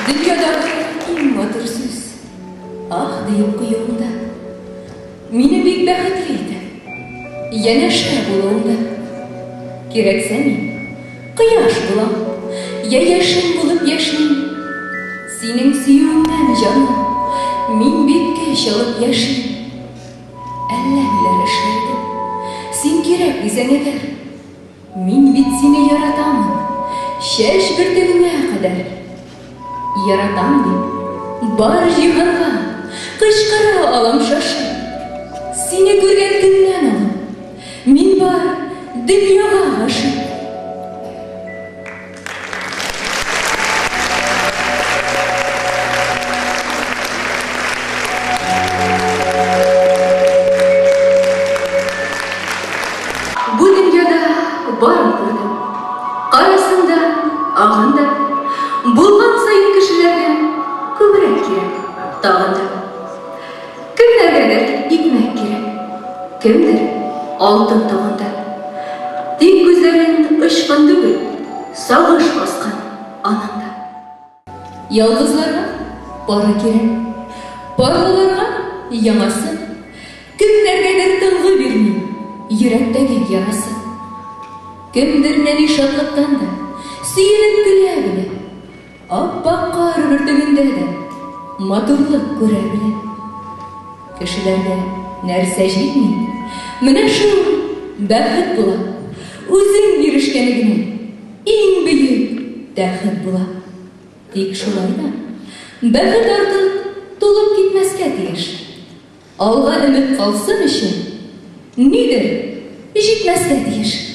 Dünyadагы иң матур сүз ах дип куюыңда. Мине бик бәхетле итә. Янәшә булуыңда. Кирәксә мин кояш булам, я яшен булып яшним. Синең сөюеңнән җаным, мин биткә чалып яшим. Әллә ниләр эшләрдем, син кирәк дисәң әгәр. Мин бит сине яратамын, чәч бөртегеңә кадәр. Яратам дип, бар җиһанга кычкыра алам шашып. Сине күргән көннән алып, мин бар дөньяга гашыйк. Бу дөньяда барын күрдем, карасында, агында. Булган сайын кешеләрдән күбрәк кирәк, тагында. Кемнәргәдер икмәк кирәк, кемдер алтын тагында. Тик күзләрен очкан түгел, сагыш баскан ананда. Ялгызларга пара кирәк, парлыларга яңасы. Кемнәргәдер тынгы бирмим, йөрәктәге ярасы. Кемдер нәни шатлыктан да сөенеп көлә белә. Аппак кар бөртегендә дә матурлык күрә белә. Кешеләргә нәрсә җитми, менә шул бәхет була. Үзең ирешкәне генә иң бөек тәхет була. Тик шулай да бәхет артык тулып китмәскә тиеш. Алга өмет калсын өчен нидер җитмәскә тиеш.